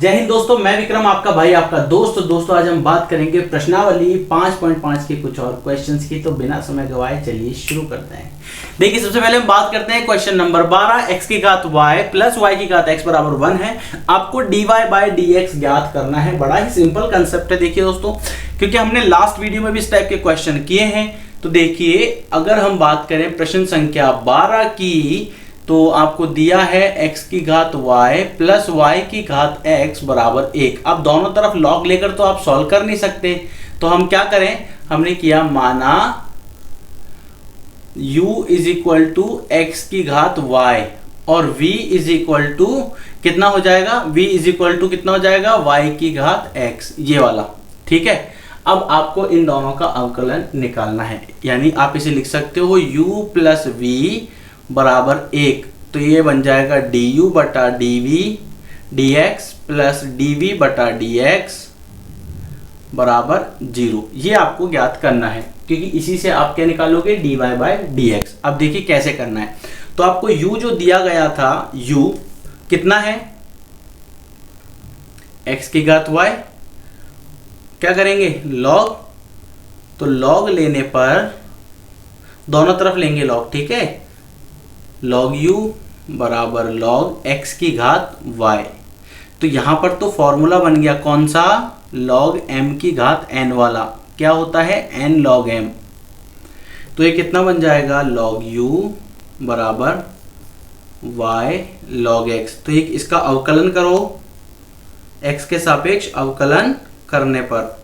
जय हिंद दोस्तों, मैं विक्रम आपका भाई आपका दोस्तों आज हम बात करेंगे प्रश्नावली 5.5 के कुछ और क्वेश्चंस की। तो बिना समय गवाए चलिए शुरू करते हैं। देखिए, सबसे पहले हम बात करते हैं क्वेश्चन नंबर 12। x की घात y प्लस y की घात x बराबर 1 है। आपको dy बाय dx ज्ञात करना है। बड़ा ही सिंपल कंसेप्ट है। देखिए दोस्तों, क्योंकि हमने लास्ट वीडियो में भी इस टाइप के क्वेश्चन किए हैं। तो देखिए, अगर हम बात करें प्रश्न संख्या 12 की, तो आपको दिया है x की घात y प्लस y की घात x बराबर 1। अब दोनों तरफ लॉग लेकर तो आप सॉल्व कर नहीं सकते, तो हम क्या करें, हमने किया माना u is equal to X की घात y और v इज इक्वल टू कितना हो जाएगा, v इज इक्वल टू कितना हो जाएगा, y की घात x, ये वाला। ठीक है, अब आपको इन दोनों का अवकलन निकालना है। यानी आप इसे लिख सकते हो u प्लस v बराबर 1। तो ये बन जाएगा du बटा dv dx प्लस dv बटा dx बराबर 0। ये आपको ज्ञात करना है, क्योंकि इसी से आप क्या निकालोगे, dy बाय dx। अब देखिए कैसे करना है। तो आपको u जो दिया गया था, u कितना है, x की घात y, क्या करेंगे, log। तो log लेने पर दोनों तरफ लेंगे log, ठीक है, log u बराबर log x की घात y। तो यहां पर तो फॉर्मूला बन गया कौन सा, log m की घात n वाला। क्या होता है, n log m। तो ये कितना बन जाएगा, log u बराबर y log x। तो ये इसका अवकलन करो, x के सापेक्ष अवकलन करने पर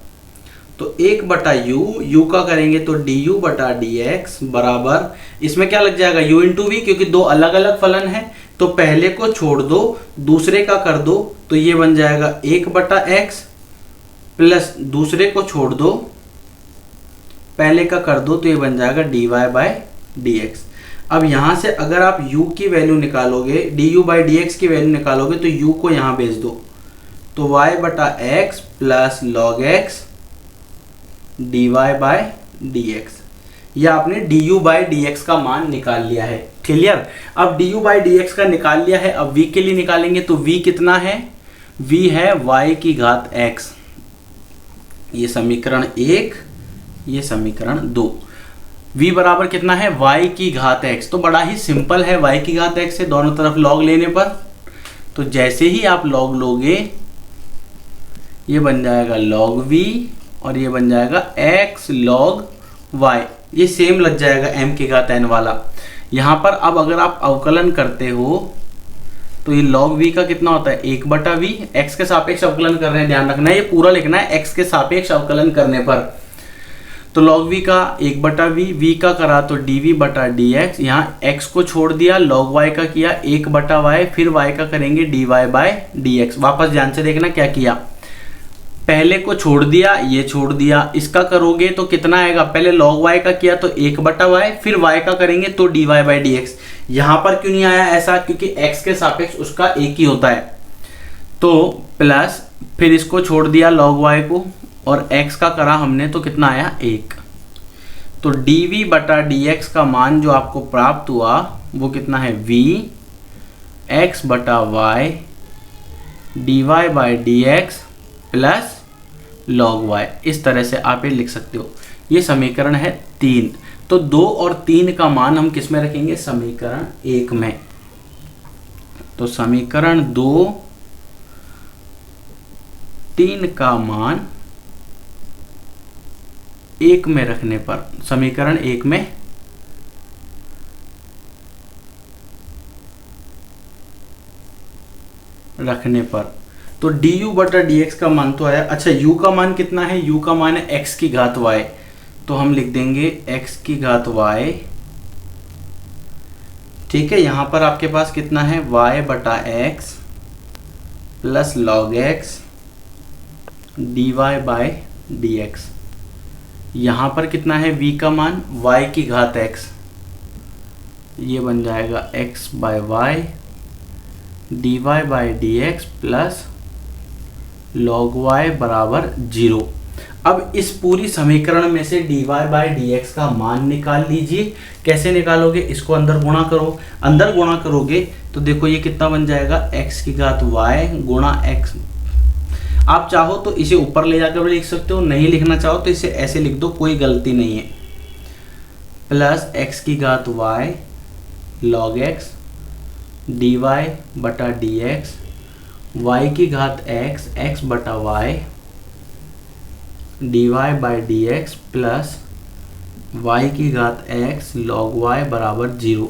तो 1 बटा u का करेंगे तो du बटा dx बराबर, इसमें क्या लग जाएगा, u इंटू वी, क्योंकि दो अलग अलग फलन है। तो पहले को छोड़ दो, दूसरे का कर दो, तो ये बन जाएगा 1 बटा x प्लस दूसरे को छोड़ दो, पहले का कर दो, तो ये बन जाएगा dy बाय dx। अब यहां से अगर आप u की वैल्यू निकालोगे, du बाय dx की वैल्यू निकालोगे, तो u को यहां भेज दो, तो y बटा x plus log x dy by dx। यह आपने du बाय dx का मान निकाल लिया है। क्लियर। अब du बाय dx का निकाल लिया है। अब v के लिए निकालेंगे, तो v कितना है, v है y की घात x। ये समीकरण 1, ये समीकरण 2। v बराबर कितना है, y की घात x। तो बड़ा ही सिंपल है, y की घात x से दोनों तरफ log लेने पर, तो जैसे ही आप log लोगे, ये बन जाएगा log v और ये बन जाएगा x log y। ये सेम लग जाएगा m की घात n वाला। यहाँ पर अब अगर आप अवकलन करते हो, तो ये log v का कितना होता है, 1 बटा v। x के सापेक्ष अवकलन कर रहे हैं, ध्यान रखना है, ये पूरा लिखना है x के सापेक्ष अवकलन करने पर। तो log v का 1 बटा v का करा तो dv बटा dx। यहाँ x को छोड़ दिया, log y का किया 1 बटा y, फिर y का करेंगे dy बाय dx। वापस ध्यान से देखना क्या किया, पहले को छोड़ दिया, ये छोड़ दिया, इसका करोगे तो कितना आएगा, पहले log y का किया तो 1 बटा y, फिर y का करेंगे तो dy बाय dx। यहाँ पर क्यों नहीं आया ऐसा, क्योंकि x के सापेक्ष उसका एक ही होता है। तो प्लस, फिर इसको छोड़ दिया log y को और x का करा हमने, तो कितना आया 1। तो dv बटा dx का मान जो आपको प्राप्त हुआ वो कितना है, v x बटा y dy by dx plus log y। इस तरह से आप ये लिख सकते हो। ये समीकरण है 3। तो 2 और 3 का मान हम किस में रखेंगे, समीकरण 1 में। तो समीकरण 2, 3 का मान 1 में रखने पर, समीकरण 1 में रखने पर, तो du बटा dx का मान तो आया। अच्छा, u का मान कितना है, u का मान है x की घात y। तो हम लिख देंगे x की घात y। ठीक है, यहां पर आपके पास कितना है, y बटा x plus log x dy by dx। यहां पर कितना है, v का मान y की घात x, ये बन जाएगा x by y dy by dx plus log y बराबर 0। अब इस पूरी समीकरण में से dy बाय dx का मान निकाल लीजिए। कैसे निकालोगे, इसको अंदर गुणा करो, अंदर गुणा करोगे तो देखो ये कितना बन जाएगा, x की घात y गुणा x आप चाहो तो इसे ऊपर ले जाकर भी लिख सकते हो, नहीं लिखना चाहो तो इसे ऐसे लिख दो, कोई गलती नहीं है। प्लस एक्स की घात y log x d y बटा डी एक्स, वाई की घात एक्स एक्स बटा y d y by D x plus y की घात एक्स लॉग वाई बराबर 0।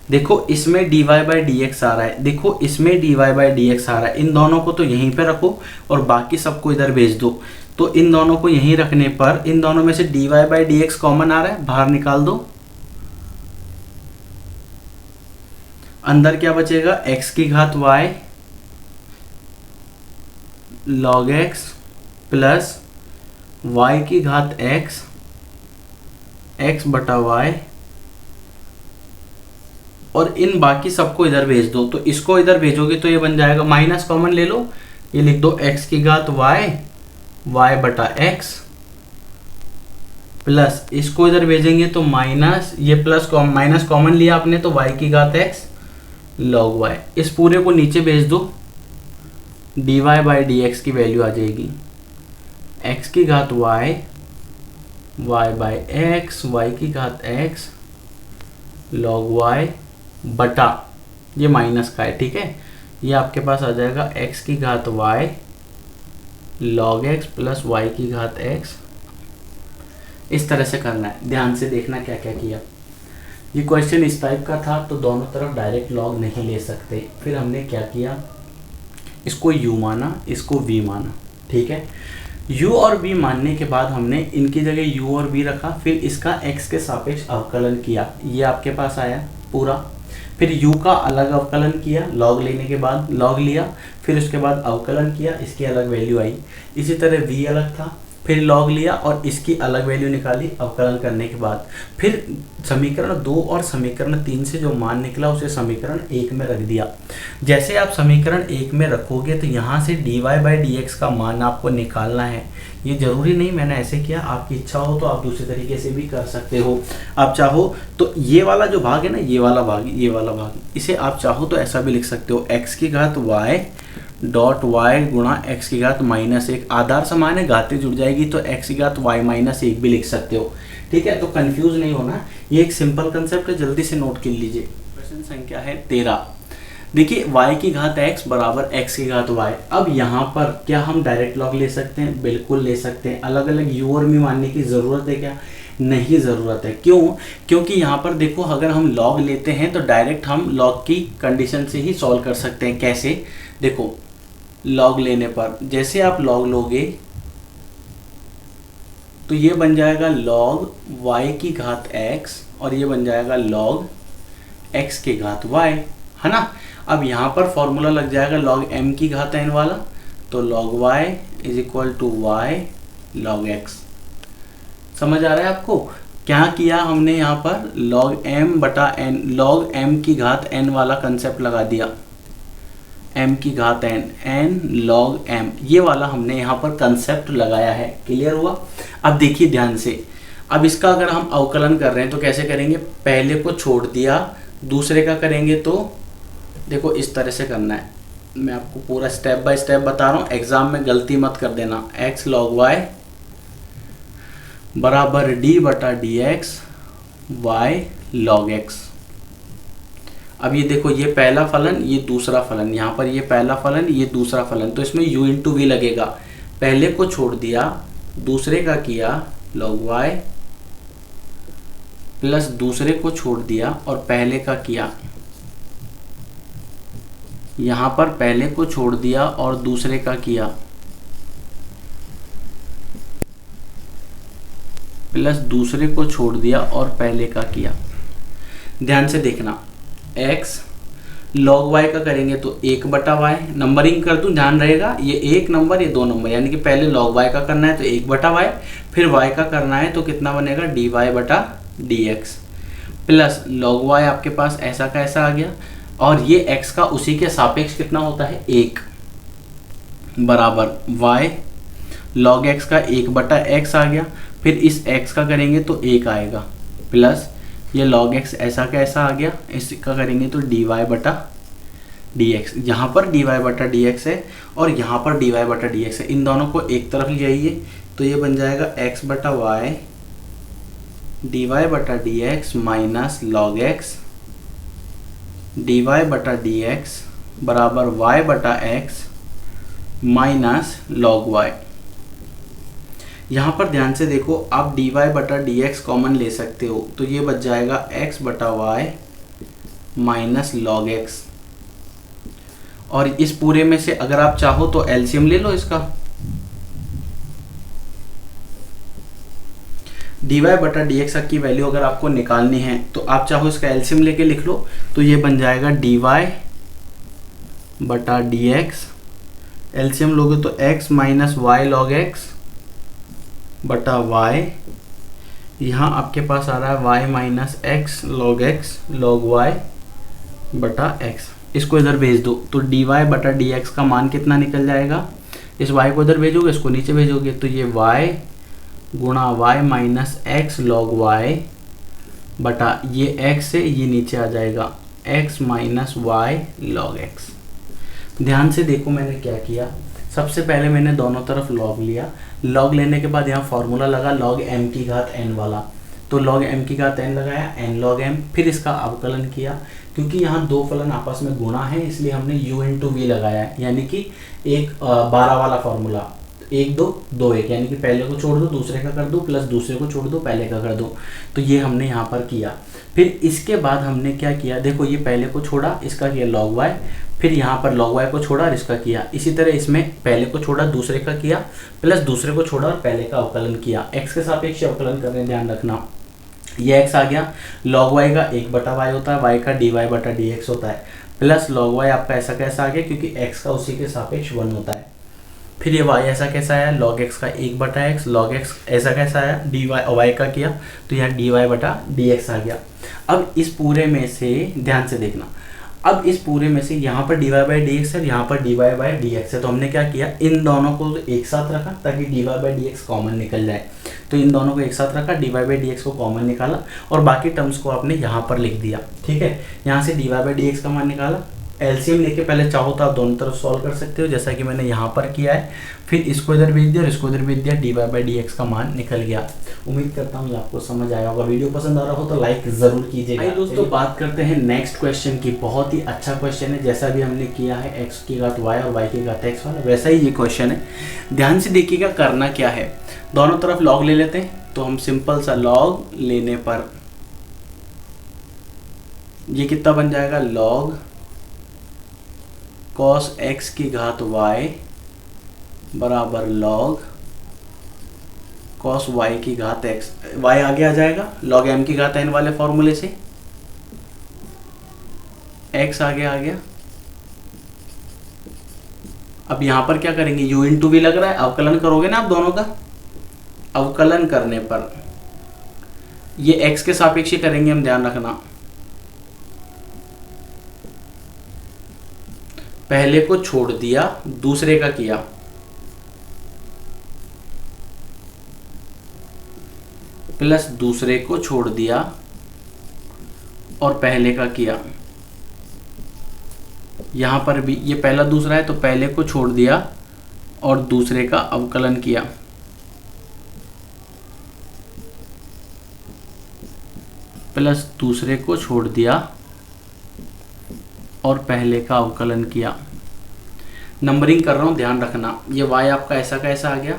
देखो इसमें dy बाई डी एक्स आ रहा है, देखो इसमें dy बाई डी एक्स आ रहा है, इन दोनों को तो यहीं पे रखो और बाकी सबको इधर भेज दो। तो इन दोनों को यहीं रखने पर इन दोनों में से dy by D x common आ रहा है, बाहर निकाल दो। अंदर क्या बचेगा, x की घात y log x plus y की घात x x बटा y, और इन बाकी सबको इधर भेज दो। तो इसको इधर भेजोगे तो ये बन जाएगा, माइनस कॉमन ले लो, ये लिख दो x की घात y y बटा x प्लस इसको इधर भेजेंगे तो माइनस, ये प्लस माइनस कॉमन लिया आपने तो y की घात x log y, इस पूरे को नीचे भेज दो, dy बाई डी एक्स की वैल्यू आ जाएगी x की घात y y by x y की घात x log y बटा, ये माइनस का है, ठीक है, ये आपके पास आ जाएगा x की घात y log x plus y की घात x। इस तरह से करना है, ध्यान से देखना क्या क्या किया। ये क्वेश्चन इस टाइप का था तो दोनों तरफ डायरेक्ट लॉग नहीं ले सकते, फिर हमने क्या किया, इसको u माना, इसको v माना, ठीक है। u और v मानने के बाद हमने इनकी जगह u और v रखा, फिर इसका x के सापेक्ष अवकलन किया, ये आपके पास आया पूरा। फिर u का अलग अवकलन किया, log लेने के बाद log लिया, फिर उसके बाद अवकलन किया, इसकी अलग वैल्यू आई। इसी तरह v अलग था, फिर log लिया और इसकी अलग वैल्यू निकाली अवकलन करने के बाद। फिर समीकरण 2 और समीकरण 3 से जो मान निकला उसे समीकरण 1 में रख दिया। जैसे आप समीकरण 1 में रखोगे तो यहाँ से dy बाई डी एक्स का मान आपको निकालना है। ये जरूरी नहीं मैंने ऐसे किया, आपकी इच्छा हो तो आप दूसरे तरीके से भी कर सकते हो। आप चाहो तो ये वाला जो भाग है ना, ये वाला भाग, इसे आप चाहो तो ऐसा भी लिख सकते हो, x की घात y डॉट y गुणा x की घात -1, आधार समान है, घातें जुड़ जाएगी तो x की घात y -1 भी लिख सकते हो, ठीक है। तो कंफ्यूज नहीं होना, ये एक सिंपल कंसेप्ट है, जल्दी से नोट कर लीजिए। प्रश्न संख्या है 13। देखिए y की घात x बराबर x की घात y। अब यहाँ पर क्या हम डायरेक्ट लॉग ले सकते हैं? बिल्कुल ले सकते हैं। अलग अलग u और v मानने की ज़रूरत है क्या? नहीं ज़रूरत है। क्यों? क्योंकि यहाँ पर देखो, अगर हम लॉग लेते हैं तो डायरेक्ट हम लॉग की कंडीशन से ही सॉल्व कर सकते हैं। कैसे? देखो, लॉग लेने पर जैसे आप लॉग लोगे तो ये बन जाएगा लॉग y की घात x और ये बन जाएगा लॉग x की घात y, है ना। अब यहाँ पर फॉर्मूला लग जाएगा लॉग m की घात n वाला, तो log y is equal to y log x। समझ आ रहा है आपको? क्या किया हमने यहाँ पर? लॉग m बटा n, लॉग m की घात n वाला कंसेप्ट लगा दिया, m की घात n लॉग m, ये वाला हमने यहाँ पर कंसेप्ट लगाया है। क्लियर हुआ? अब देखिए ध्यान से, अब इसका अगर हम अवकलन कर रहे हैं तो कैसे करेंगे? पहले को छोड़ दिया, दूसरे का करेंगे तो देखो इस तरह से करना है। मैं आपको पूरा स्टेप बाय स्टेप बता रहा हूँ, एग्जाम में गलती मत कर देना। x लॉग y बराबर d बटा d x y log x। अब ये देखो, ये पहला फलन, ये दूसरा फलन, यहाँ पर ये पहला फलन, ये दूसरा फलन, तो इसमें u इंटू वी लगेगा। पहले को छोड़ दिया, दूसरे का किया log y, प्लस दूसरे को छोड़ दिया और पहले का किया। यहाँ पर पहले को छोड़ दिया और दूसरे का किया, प्लस दूसरे को छोड़ दिया और पहले का किया। ध्यान से देखना, x log y का करेंगे तो 1 बटा y, नंबरिंग कर दूं, ध्यान रहेगा, ये 1 नंबर, ये 2 नंबर, यानी कि पहले log y का करना है तो 1 बटा y, फिर y का करना है तो कितना बनेगा? dy बटा dx, प्लस log y आपके पास ऐसा का ऐसा आ गया, और ये x का उसी के सापेक्ष कितना होता है? 1 बराबर y log x का 1 बटा x आ गया, फिर इस x का करेंगे तो 1 आएगा, प्लस ये log x ऐसा का ऐसा आ गया, इसका करेंगे तो dy बटा डी एक्स। यहाँ पर डी वाई बटा डी एक्स है और यहाँ पर डी वाई बटा डी एक्स है, इन दोनों को एक तरफ ले आइए तो ये बन जाएगा एक्स बटा वाई डी वाई बटा d x minus log x d y बटा डी एक्स बराबर वाई बटा एक्स माइनस लॉग वाई। यहाँ पर ध्यान से देखो, आप डी वाई बटा डी एक्स कॉमन ले सकते हो तो ये बच जाएगा एक्स बटा वाई माइनस लॉग एक्स। और इस पूरे में से अगर आप चाहो तो एलसीएम ले लो इसका, डी वाई बटा डी एक्स की वैल्यू अगर आपको निकालनी है तो आप चाहो इसका एलसीएम लेके लिख लो, तो ये बन जाएगा डी वाई बटा डी एक्स, एलसीएम लोगे तो x minus y log x बटा वाई, यहाँ आपके पास आ रहा है y minus x log y बटा एक्स। इसको इधर भेज दो तो डी वाई बटा डी एक्स का मान कितना निकल जाएगा, इस वाई को इधर भेजोगे इसको नीचे भेजोगे तो ये वाई गुणा y minus x log y बटा ये एक्स से ये नीचे आ जाएगा x minus y log x. ध्यान से देखो मैंने क्या किया, सबसे पहले मैंने दोनों तरफ लॉग लिया, लॉग लेने के बाद यहाँ फॉर्मूला लगा लॉग एम की घात एन वाला, तो लॉग एम की घात एन लगाया एन लॉग एम, फिर इसका अवकलन किया। क्योंकि यहाँ दो फलन आपस में गुणा है इसलिए हमने u इंटू वी लगाया है, यानी कि एक 12 वाला फॉर्मूला, 1 2 2 1, यानी कि पहले को छोड़ दो दूसरे का कर दो प्लस दूसरे को छोड़ दो पहले का कर दो, तो ये हमने यहाँ पर किया। फिर इसके बाद हमने क्या किया, देखो ये पहले को छोड़ा इसका किया लॉग वाई, फिर यहाँ पर लॉग वाई को छोड़ा और इसका किया, इसी तरह इसमें पहले को छोड़ा दूसरे का किया प्लस दूसरे को छोड़ा और पहले का अवकलन किया। एक्स के सापेक्ष अवकलन करने ध्यान रखना, ये एक्स आ गया, लॉग वाई का 1 बटा वाई होता है, वाई का डी वाई बटा डी एक्स होता है, प्लस लॉग वाई आपका ऐसा कैसा आ गया क्योंकि एक्स का उसी के सापेक्ष 1 होता है। फिर ये वाई ऐसा कैसा आया, लॉग एक्स का 1 बटा एक्स, लॉग एक्स ऐसा कैसा आया डी वाई वाई का किया तो यहाँ डी वाई बटा डी एक्स आ गया। अब इस पूरे में से ध्यान से देखना, अब इस पूरे में से यहाँ पर d y by D x है, यहाँ पर d y by D x है, तो हमने क्या किया इन दोनों को एक साथ रखा ताकि d y by D x common निकल जाए, तो इन दोनों को एक साथ रखा, d y by D x को कॉमन निकाला और बाकी टर्म्स को आपने यहाँ पर लिख दिया। ठीक है, यहाँ से d y by D x का मान निकाला, एलसीएम लेके पहले चाहो तो आप दोनों तरफ सॉल्व कर सकते हो जैसा कि मैंने यहाँ पर किया है, फिर इसको इधर भेज दिया और इसको इधर भेज दिया, d y by D x का मान निकल गया। उम्मीद करता हूँ ये आपको समझ आया होगा, वीडियो पसंद आ रहा हो तो लाइक जरूर कीजिएगा। आइए दोस्तों बात करते हैं नेक्स्ट क्वेश्चन की, बहुत ही अच्छा क्वेश्चन है, जैसा भी हमने किया है एक्स की घात वाई और वाई की घात एक्स वाला वैसा ही ये क्वेश्चन है। ध्यान से देखिएगा करना क्या है, दोनों तरफ लॉग ले लेते हैं, तो हम सिंपल सा लॉग लेने पर ये कितना बन जाएगा, लॉग कॉस एक्स की घात वाई बराबर लॉग कॉस वाई की घात एक्स, वाई आगे आ जाएगा लॉग एम की घात एन वाले फॉर्मूले से, एक्स आगे आ गया। अब यहां पर क्या करेंगे, u इंटू वी लग रहा है, अवकलन करोगे ना आप दोनों का, अवकलन करने पर ये x के सापेक्ष करेंगे हम, ध्यान रखना पहले को छोड़ दिया दूसरे का किया, प्लस दूसरे को छोड़ दिया और पहले का किया। यहां पर भी ये पहला दूसरा है तो पहले को छोड़ दिया और दूसरे का अवकलन किया, प्लस दूसरे को छोड़ दिया और पहले का अवकलन किया। नंबरिंग कर रहा हूं ध्यान रखना, ये y आपका ऐसा कैसा आ गया,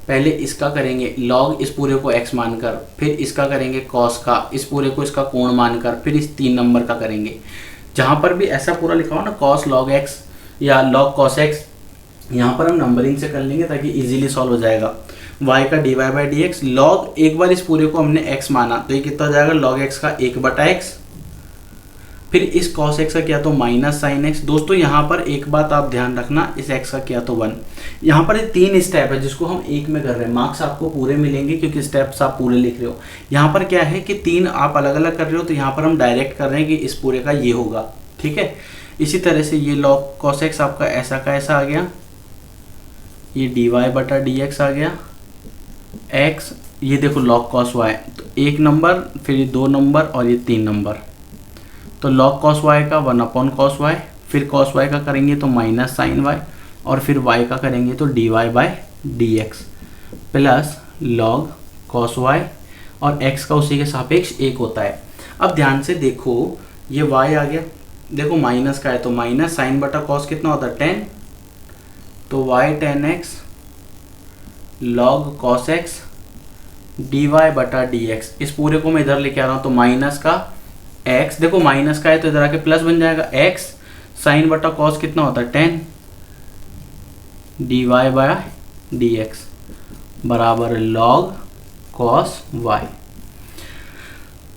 पहले इसका करेंगे लॉग इस पूरे को x मानकर, फिर इसका करेंगे कॉस का इस पूरे को इसका कोण मानकर, फिर इस 3 नंबर का करेंगे। जहां पर भी ऐसा पूरा लिखा हो ना कॉस लॉग x या लॉग कॉस x, यहाँ पर हम नंबरिंग से कर लेंगे ताकि इजीली सॉल्व हो जाएगा। y का d y by D x, log एक बार इस पूरे को हमने x माना तो ये कितना हो जाएगा, लॉग x का 1 बटा x, फिर इस cos x का किया तो माइनस साइन x। दोस्तों यहाँ पर एक बात आप ध्यान रखना, इस x का किया तो 1। यहाँ पर 3 स्टेप है जिसको हम एक में कर रहे हैं, मार्क्स आपको पूरे मिलेंगे क्योंकि स्टेप्स आप पूरे लिख रहे हो। यहाँ पर क्या है कि 3 आप अलग अलग कर रहे हो तो यहाँ पर हम डायरेक्ट कर रहे हैं कि इस पूरे का ये होगा। ठीक है, इसी तरह से ये log cos x आपका ऐसा का ऐसा आ गया, ये dy बटा dx आ गया, x ये देखो log cos y, तो 1 नंबर, फिर ये 2 नंबर और ये 3 नंबर, तो log cos y का 1 अपॉन cos y, फिर कॉस वाई का करेंगे तो माइनस साइन वाई, और फिर वाई का करेंगे तो d y by d x plus log cos y, और x का उसी के सापेक्ष 1 होता है। अब ध्यान से देखो, ये y आ गया, देखो माइनस का है तो माइनस साइन बटा कॉस कितना होता है 10, तो y tan x log cos x dy बटा dx। इस पूरे को मैं इधर लेके आ रहा हूँ तो माइनस का x, देखो माइनस का है तो इधर आके प्लस बन जाएगा, x साइन बटा कॉस कितना होता है 10 dy बाय dx बराबर लॉग कॉस y।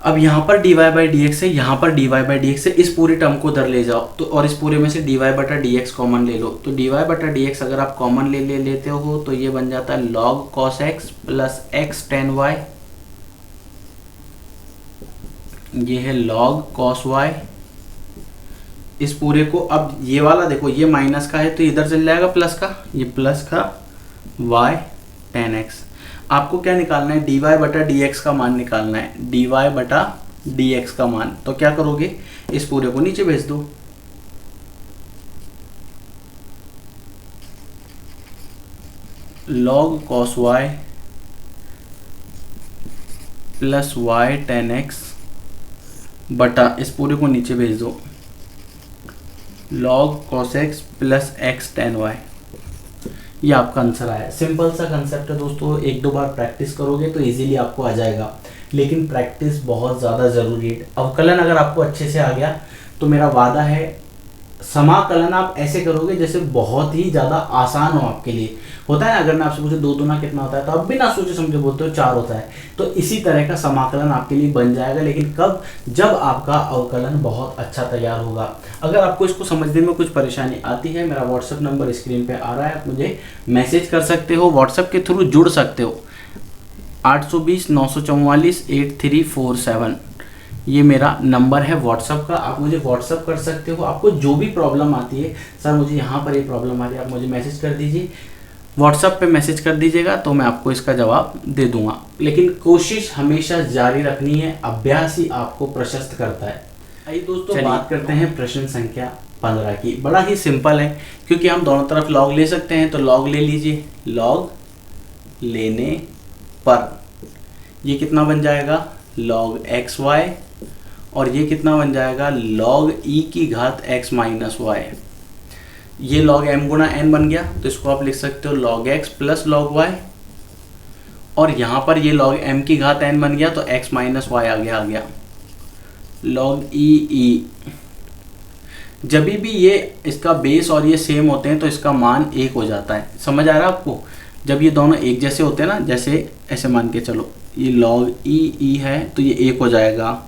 अब यहाँ पर dy बाई डी एक्स है, यहाँ पर dy बाई डी एक्स है, इस पूरे टर्म को उधर ले जाओ तो, और इस पूरे में से dy बटा डी एक्स कॉमन ले लो, तो dy बटा डी एक्स अगर आप कॉमन लेते हो तो ये बन जाता है log cos x plus x tan y, ये है log cos y। इस पूरे को अब ये वाला देखो, ये माइनस का है तो इधर चल जाएगा प्लस का, ये प्लस का y tan x। आपको क्या निकालना है, dy बटा dx का मान निकालना है, dy बटा dx का मान। तो क्या करोगे, इस पूरे को नीचे भेज दो, log cos y plus y tan x बटा इस पूरे को नीचे भेज दो log cos x plus x tan y। ये आपका आंसर आया। सिंपल सा कंसेप्ट है दोस्तों, एक दो बार प्रैक्टिस करोगे तो इजीली आपको आ जाएगा, लेकिन प्रैक्टिस बहुत ज़्यादा ज़रूरी है। अवकलन अगर आपको अच्छे से आ गया तो मेरा वादा है समाकलन आप ऐसे करोगे जैसे बहुत ही ज़्यादा आसान हो आपके लिए। होता है ना, अगर मैं आपसे पूछूं 2 दूना कितना होता है तो आप बिना सोचे समझे बोलते हो 4 होता है, तो इसी तरह का समाकलन आपके लिए बन जाएगा। लेकिन कब, जब आपका अवकलन बहुत अच्छा तैयार होगा। अगर आपको इसको समझने में कुछ परेशानी आती है, मेरा व्हाट्सएप नंबर स्क्रीन पे आ रहा है, आप मुझे मैसेज कर सकते हो, व्हाट्सएप के थ्रू जुड़ सकते हो। 820 944 8347 ये मेरा नंबर है व्हाट्सअप का, आप मुझे व्हाट्सअप कर सकते हो। आपको जो भी प्रॉब्लम आती है, सर मुझे यहाँ पर ये प्रॉब्लम आ रही है, आप मुझे मैसेज कर दीजिए, व्हाट्सअप पे मैसेज कर दीजिएगा तो मैं आपको इसका जवाब दे दूंगा। लेकिन कोशिश हमेशा जारी रखनी है, अभ्यास ही आपको प्रशस्त करता है। आइए दोस्तों बात करते हैं प्रश्न संख्या 15 की। बड़ा ही सिंपल है, क्योंकि हम दोनों तरफ लॉग ले सकते हैं तो लॉग ले लीजिए। लॉग लेने पर ये कितना बन जाएगा, log एक्स वाई, और ये कितना बन जाएगा log e की घात x माइनस वाई। ये log m गुणा n बन गया, तो इसको आप लिख सकते हो log x plus log y, और यहाँ पर ये log m की घात n बन गया तो x माइनस वाई आ गया log e। जब भी ये इसका बेस और ये सेम होते हैं तो इसका मान 1 हो जाता है। समझ आ रहा है आपको, जब ये दोनों एक जैसे होते हैं ना, जैसे ऐसे मान के चलो, ये log e है तो ये 1 हो जाएगा,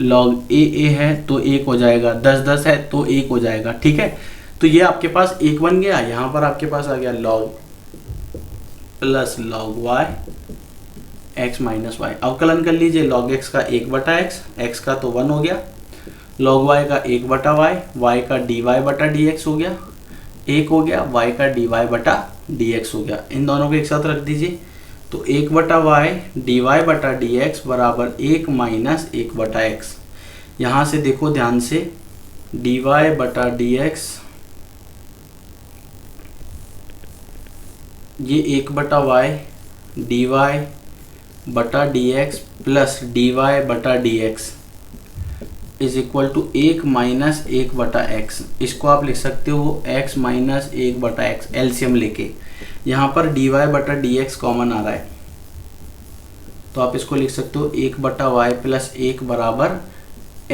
log a है तो 1 हो जाएगा, 10 है तो 1 हो जाएगा। ठीक है, तो ये आपके पास 1 बन गया, यहाँ पर आपके पास आ गया log plus log y x minus y. अवकलन कर लीजिए, log x का 1 बटा x का तो 1 हो गया, log y का 1 बटा y का dy बटा dx हो गया 1 हो गया, y का dy बटा dx हो गया। इन दोनों को एक साथ रख दीजिए, तो 1 बटा y dy बटा dx बराबर 1 माइनस 1 बटा x। यहाँ से देखो ध्यान से, dy बटा dx ये 1 बटा y dy बटा dx प्लस dy बटा dx is equal to 1 minus 1 बटा x। इसको आप लिख सकते हो x माइनस 1 बटा x, एलसीएम लेके। यहाँ पर dy बटा dx कॉमन आ रहा है तो आप इसको लिख सकते हो 1 बटा वाई प्लस 1 बराबर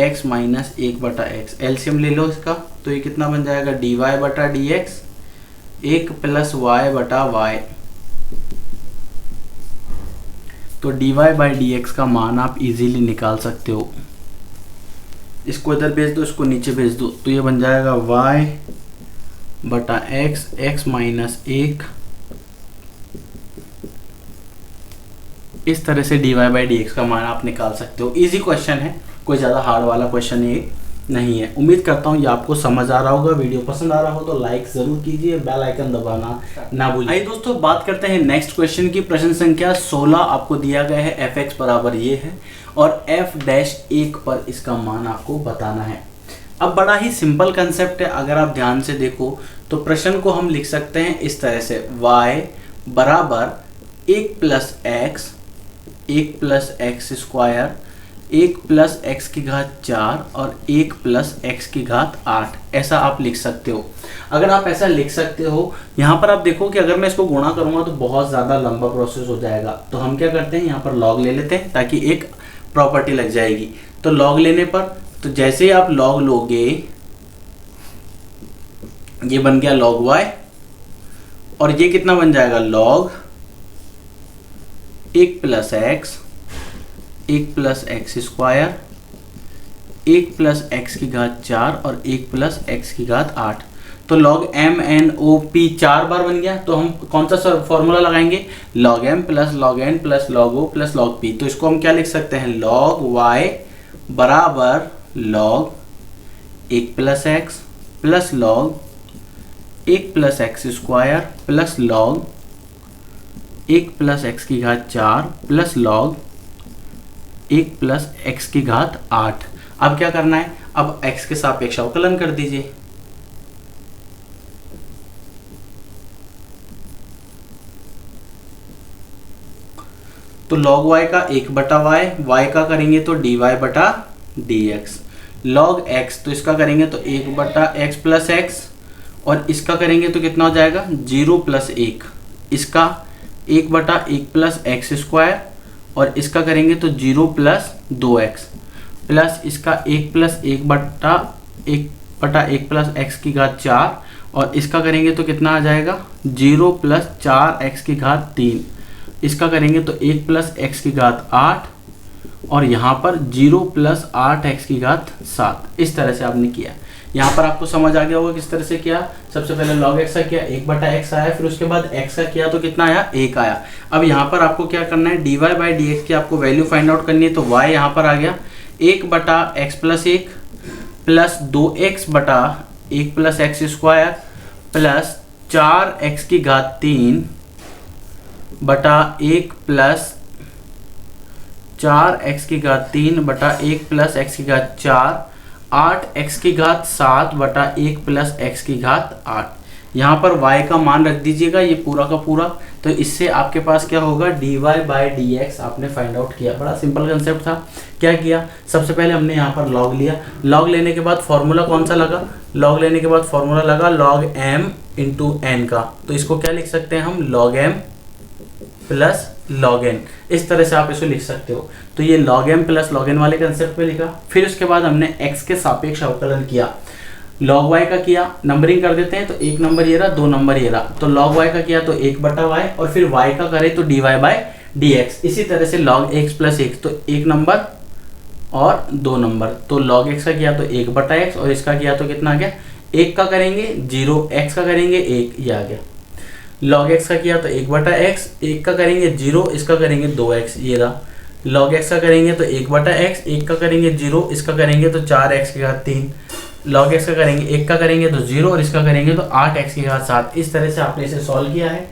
x माइनस 1 बटा x। एलसीएम ले लो इसका, तो ये कितना बन जाएगा dy बटा dx 1 प्लस y बटा y। तो dy बाई dx का मान आप इजीली निकाल सकते हो। इसको इधर भेज दो, इसको नीचे भेज दो, तो ये बन जाएगा y बटा x माइनस 1। इस तरह से dy बाई dx का मान आप निकाल सकते हो। इजी क्वेश्चन है, कोई ज़्यादा हार्ड वाला क्वेश्चन ये नहीं है। उम्मीद करता हूँ ये आपको समझ आ रहा होगा। वीडियो पसंद आ रहा हो तो लाइक ज़रूर कीजिए, बेल आइकन दबाना ना भूलिए। आइए दोस्तों बात करते हैं नेक्स्ट क्वेश्चन की। प्रश्न संख्या 16 आपको दिया गया है, fx बराबर ये है और f डैश 1 पर इसका मान आपको बताना है। अब बड़ा ही सिंपल कंसेप्ट है, अगर आप ध्यान से देखो तो प्रश्न को हम लिख सकते हैं इस तरह से, y बराबर 1 plus x, 1 plus x square, 1 plus x की घात 4 और 1 प्लस एक्स की घात 8, ऐसा आप लिख सकते हो। अगर आप ऐसा लिख सकते हो, यहाँ पर आप देखो कि अगर मैं इसको गुणा करूँगा तो बहुत ज़्यादा लंबा प्रोसेस हो जाएगा, तो हम क्या करते हैं यहाँ पर लॉग ले लेते हैं ताकि एक प्रॉपर्टी लग जाएगी। तो लॉग लेने पर, तो जैसे ही आप लॉग लोगे, ये बन गया लॉग y, और ये कितना बन जाएगा log 1 plus x, 1 plus x square, 1 plus x की घात 4 और 1 प्लस एक्स की घात 8। तो log m n o p 4 बार बन गया, तो हम कौन सा फॉर्मूला लगाएंगे, log m plus log n plus log o plus log p। तो इसको हम क्या लिख सकते हैं, log y बराबर log 1 plus x plus log 1 plus x square plus log 1 plus x की घात 4 प्लस log 1 प्लस एक्स की घात 8। अब क्या करना है, अब x के सापेक्ष अवकलन कर दीजिए। तो log y का 1 बटा वाई, y का करेंगे तो dy बटा dx, log x तो इसका करेंगे तो 1 बटा x प्लस एक्स, और इसका करेंगे तो कितना हो जाएगा 0 प्लस 1, इसका 1 बटा 1 प्लस एक्स स्क्वायर, और इसका करेंगे तो 0 प्लस 2x, प्लस इसका 1 प्लस 1 बटा 1 प्लस एक्स की घात 4, और इसका करेंगे तो कितना आ जाएगा 0 प्लस 4x की घात 3, इसका करेंगे तो 1 प्लस एक्स की घात 8, और यहाँ पर 0 प्लस 8x की घात 7। इस तरह से आपने किया। यहाँ पर आपको समझ आ गया होगा किस तरह से किया। सबसे पहले log x का किया, 1 बटा एक्स आया, फिर उसके बाद x का किया तो कितना आया 1 आया। अब यहाँ पर आपको क्या करना है, dy बाई डी एक्स की आपको वैल्यू फाइंड आउट करनी है। तो y यहाँ पर आ गया 1 बटा एक्स प्लस 1 प्लस 2x बटा 1 plus x square plus 4x की घात 3 बटा 1 प्लस 4x की घात 3 बटा 1 प्लस एक्स की घात 4, 8x की घात 7 बटा 1 प्लस एक्स की घात 8। यहाँ पर y का मान रख दीजिएगा ये पूरा का पूरा। तो इससे आपके पास क्या होगा, dy बाई डी एक्स आपने फाइंड आउट किया। बड़ा सिंपल कंसेप्ट था। क्या किया, सबसे पहले हमने यहाँ पर log लिया। log लेने के बाद फॉर्मूला कौन सा लगा, log लेने के बाद फॉर्मूला लगा log m इंटू n का। तो इसको क्या लिख सकते हैं हम, log m plus log n, इस तरह से आप इसको लिख सकते हो। तो ये log m plus log n वाले कंसेप्ट में लिखा। फिर उसके बाद हमने x के सापेक्ष अवकलन किया। log y का किया, नंबरिंग कर देते हैं, तो 1 नंबर ये रहा, 2 नंबर ये रहा। तो log y का किया तो 1 बटा y, और फिर y का करे तो dy बाई dx। इसी तरह से log x प्लस 1, तो 1 नंबर और 2 नंबर। तो log x का किया तो 1 बटा x, और इसका किया तो कितना आ गया, 1 का करेंगे 0, x का करेंगे 1, ये आ गया। log x का किया तो 1 बटा x, 1 का करेंगे 0, इसका करेंगे 2x, ये रहा। log x का करेंगे तो 1 बटा x, 1 का करेंगे 0, इसका करेंगे तो 4x की घात 3। log x का करेंगे 1 का करेंगे तो 0, और इसका करेंगे तो 8x की घात 7। इस तरह से आपने इसे सॉल्व किया है।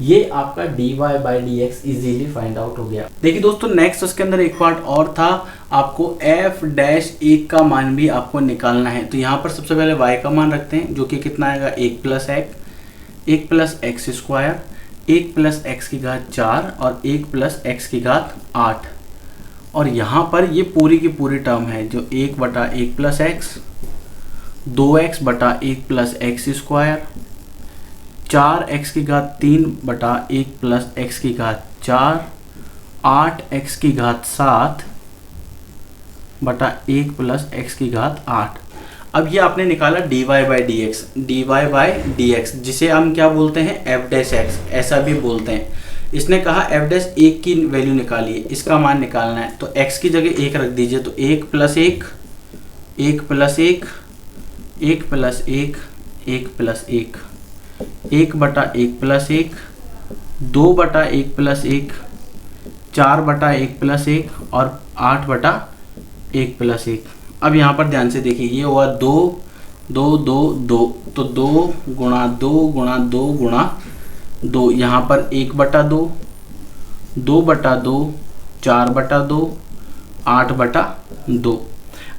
ये आपका dy by D x easily find out हो गया। देखिए दोस्तों, नेक्स्ट उसके अंदर एक पार्ट और था, आपको f डैश 1 का मान भी आपको निकालना है। तो यहाँ पर सबसे पहले y का मान रखते हैं, जो कि कितना आएगा 1 plus x square, 1 plus x की घात 4 और 1 प्लस एक्स की घात 8। और यहाँ पर ये पूरी की पूरी टर्म है, जो 1 बटा 1 प्लस एक्स, 2x बटा 1 प्लस एक्स स्क्वायर, 4x की घात 3 बटा 1 प्लस एक्स की घात 4, 8x की घात 7 बटा 1 प्लस एक्स की घात 8। अब ये आपने निकाला dy बाई डी एक्स, जिसे हम क्या बोलते हैं f डैश x, ऐसा भी बोलते हैं। इसने कहा f डैश 1 की वैल्यू निकालिए, इसका मान निकालना है। तो x की जगह 1 रख दीजिए। तो 1 प्लस 1, 1 प्लस 1, 1 प्लस 1, 1 प्लस 1, 1 बटा 1 प्लस 1, 2 बटा 1 प्लस 1, 4 बटा 1 प्लस 1 और 8 बटा 1 प्लस 1। अब यहाँ पर ध्यान से देखिए, ये हुआ 2 2 2 2, तो 2 गुणा 2 गुणा 2 गुणा 2, यहाँ पर 1 बटा 2, 2 बटा 2, 4 बटा 2, 8 बटा 2।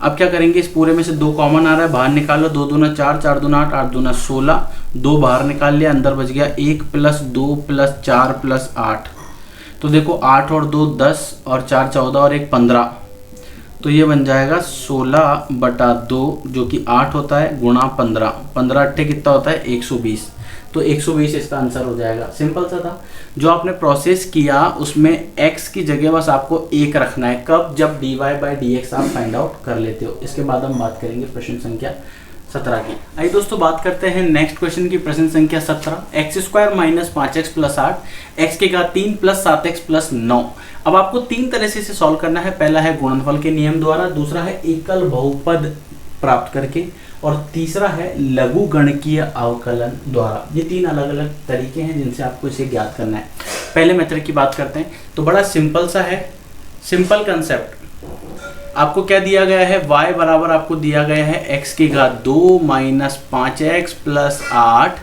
अब क्या करेंगे, इस पूरे में से 2 कॉमन आ रहा है, बाहर निकालो, 2 दूना 4, 4 दूना 8, 8 दूना 16, 2 बाहर निकाल लिया, अंदर बच गया 1 + 2 + 4 + 8। तो देखो 8 और 2 10 और 4 14 और 1 15, तो ये बन जाएगा 16/2 जो कि 8 होता है गुणा 15, 15 अट्ठे कितना होता है 120। तो 120 इसका आंसर हो जाएगा। सिंपल सा था। जो आपने प्रोसेस किया उसमें x की जगह बस आपको 1 रखना है। कब? जब dy/dx आप फाइंड आउट कर लेते हो। इसके बाद हम बात करेंगे प्रश्न संख्या 17 की। आइए दोस्तों बात करते हैं नेक्स्ट क्वेश्चन की। प्रश्न संख्या 17, x² - 5x + 8 x की घात 3 + 7x + 9। अब आपको 3 तरह से इसे सॉल्व करना है। पहला है गुणनफल के नियम द्वारा, दूसरा है एकल बहुपद प्राप्त करके, और तीसरा है लघुगणकीय अवकलन द्वारा। ये 3 अलग अलग तरीके हैं जिनसे आपको इसे ज्ञात करना है। पहले मेथड की बात करते हैं तो बड़ा सिंपल सा है, सिंपल कंसेप्ट। आपको क्या दिया गया है, y बराबर आपको दिया गया है x की घात 2 - 5x + 8,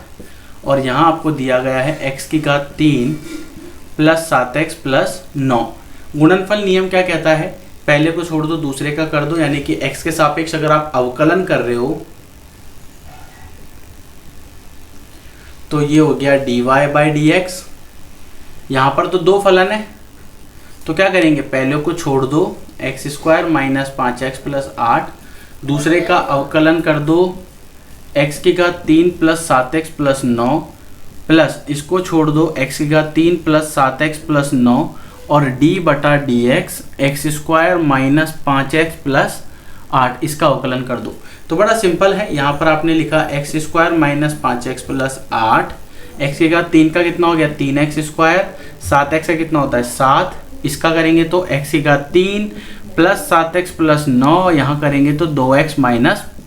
और यहाँ आपको दिया गया है x की घात 3 + 7x + 9। गुणनफल नियम क्या कहता है, पहले को छोड़ दो दूसरे का कर दो, यानी कि x के सापेक्ष अगर आप अवकलन कर रहे हो तो ये हो गया dy/dx। यहाँ पर तो 2 फलन है, तो क्या करेंगे, पहले को छोड़ दो x² - 5x + 8, दूसरे का अवकलन कर दो x की घात 3 + 7x + 9, प्लस इसको छोड़ दो x की घात 3 + 7x + 9, और d/dx x² - 5x + 8 इसका अवकलन कर दो। तो बड़ा सिंपल है। यहाँ पर आपने लिखा x² - 5x + 8, x की घात 3 का कितना हो गया 3x², 7x का कितना होता है 7, इसका करेंगे तो x की घात 3 + 7x + 9, यहाँ करेंगे तो 2x -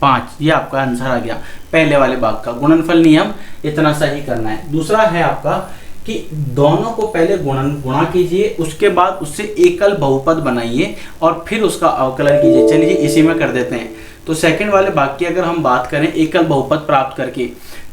5। ये आपका आंसर आ गया पहले वाले भाग का। गुणनफल नियम इतना सा ही करना है। दूसरा है आपका कि दोनों को पहले गुणा कीजिए, उसके बाद उससे एकल बहुपद बनाइए और फिर उसका अवकलन कीजिए। चलिए इसी में कर देते हैं। तो सेकंड वाले भाग की अगर हम बात करें एकल बहुपद प्राप्त करके,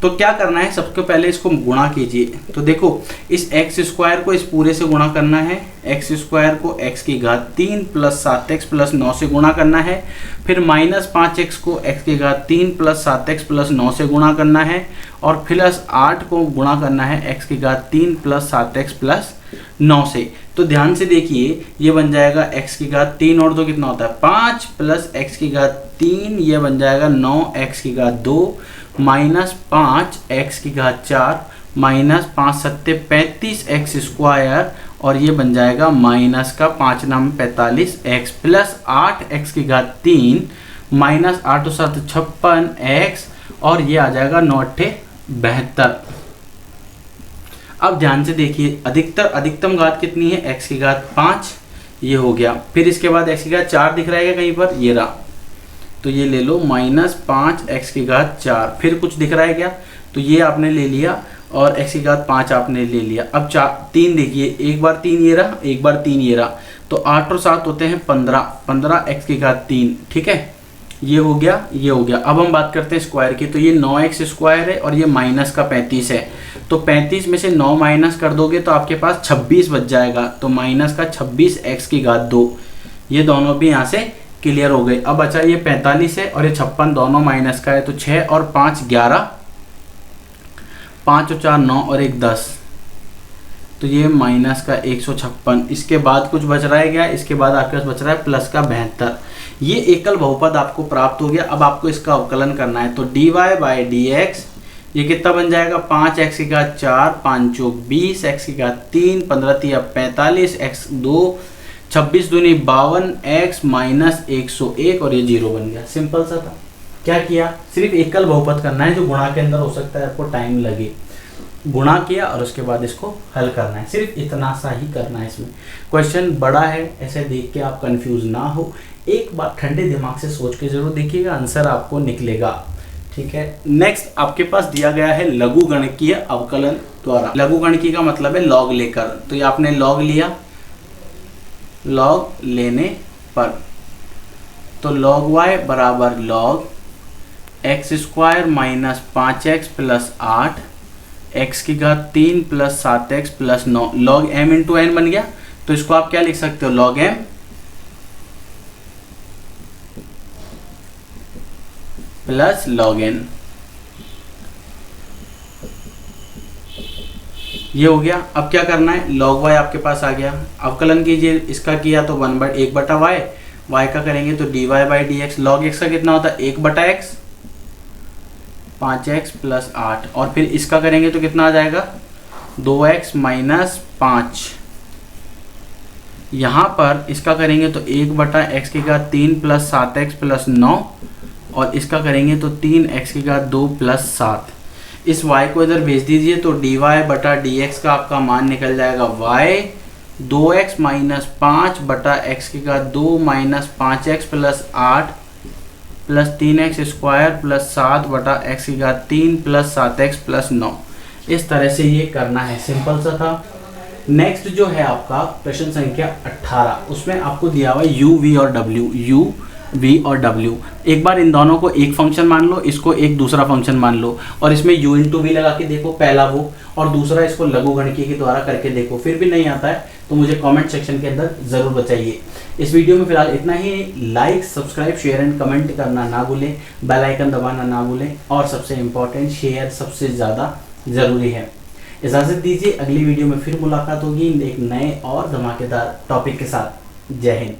तो क्या करना है, सबसे पहले इसको गुणा कीजिए। तो देखो इस x² को इस पूरे से गुणा करना है, x² को x की घात 3 + 7x + 9 से गुणा करना है, फिर -5x को x की घात 3 + 7x + 9 से गुणा करना है, और +8 को गुणा करना है x की घात 3 + 7x + 9 से। तो ध्यान से देखिए, ये बन जाएगा x की घात 3 और 2 कितना होता है 5, प्लस x की घात 3 ये बन जाएगा 9x की घात 2 -5x की घात 4 -5 7 35x², और ये बन जाएगा -5 9 45x प्लस 8x की घात 3 -8 7 56x, और ये आ जाएगा 9 8 72। अब ध्यान से देखिए, अधिकतम घात कितनी है, x की घात 5, ये हो गया। फिर इसके बाद x की घात 4 दिख रहा है कहीं पर, ये रहा, तो ये ले लो -5x की घात 4। फिर कुछ दिख रहा है क्या, तो ये आपने ले लिया, और x की घात 5 आपने ले लिया। अब 3 देखिए, एक बार 3 ये रहा, एक बार 3 ये रहा, तो 8 और 7 होते हैं 15x की घात 3। ठीक है, ये हो गया, ये हो गया। अब हम बात करते हैं स्क्वायर की। तो ये 9x² है और ये -35 है, तो 35 में से 9 माइनस कर दोगे तो आपके पास 26 बच जाएगा। तो -26x की घात 2, ये दोनों भी यहाँ से क्लियर हो गए। अब अच्छा, ये 45 है और ये 56, दोनों माइनस का है, तो 6 और 5 11, 5 और 4 9 और 1 10, तो ये माइनस का 156। इसके बाद कुछ बच रहा है क्या, इसके बाद आपके पास बच रहा है प्लस का 72। ये एकल बहुपद आपको प्राप्त हो गया। अब आपको इसका अवकलन करना है, तो dy/dx ये कितना बन जाएगा 5x की घात 4 5 चौक 20, x की घात 3 15 3 45, x 2 26 दूनी 52, x -101, और ये 0 बन गया। सिंपल सा था। क्या किया, सिर्फ एकल बहुपद करना है जो गुणा के अंदर हो सकता है आपको टाइम लगे। गुणा किया और उसके बाद इसको हल करना है, सिर्फ इतना सा ही करना है। इसमें क्वेश्चन बड़ा है, ऐसे देख के आप कंफ्यूज ना हो, एक बार ठंडे दिमाग से सोच के जरूर देखिएगा, आंसर आपको निकलेगा। ठीक है, नेक्स्ट आपके पास दिया गया है लघुगणकीय अवकलन द्वारा। लघुगणकीय का मतलब है लॉग लेकर। तो ये आपने लॉग लिया, लॉग लेने पर, तो log y बराबर log x² - 5x + 8 x की घात 3 + 7x + 9, log m × n बन गया। तो इसको आप क्या लिख सकते हो, log m plus log n। ये हो गया। अब क्या करना है, log y आपके पास आ गया, अवकलन कीजिए, इसका किया तो 1/1/y, y का करेंगे तो dy by dx। log x का कितना होता है 1/x, 5x प्लस 8, और फिर इसका करेंगे तो कितना आ जाएगा 2x माइनस 5। यहाँ पर इसका करेंगे तो 1/x की घात 3 प्लस 7x प्लस 9, और इसका करेंगे तो 3x की घात 2 प्लस 7। इस y को इधर भेज दीजिए तो dy बटा dx का आपका मान निकल जाएगा y 2x माइनस 5 बटा x की घात 2 minus 5x plus 8 plus 3x square plus 7 बटा x की घात 3 प्लस 7x प्लस 9। इस तरह से ये करना है, सिंपल सा था। नेक्स्ट जो है आपका प्रश्न संख्या 18, उसमें आपको दिया हुआ है u v और w, u v और w। एक बार इन दोनों को एक फंक्शन मान लो, इसको एक दूसरा फंक्शन मान लो, और इसमें u इंटू वी लगा के देखो, पहला वो, और दूसरा इसको लघुगणकीय के द्वारा करके देखो। फिर भी नहीं आता है तो मुझे कमेंट सेक्शन के अंदर ज़रूर बताइए। इस वीडियो में फिलहाल इतना ही। Like, subscribe, share and comment करना ना भूलें, बेल आइकन दबाना ना भूलें, और सबसे इम्पोर्टेंट शेयर सबसे ज़्यादा ज़रूरी है। इजाज़त दीजिए, अगली वीडियो में फिर मुलाकात होगी एक नए और धमाकेदार टॉपिक के साथ। जय हिंद।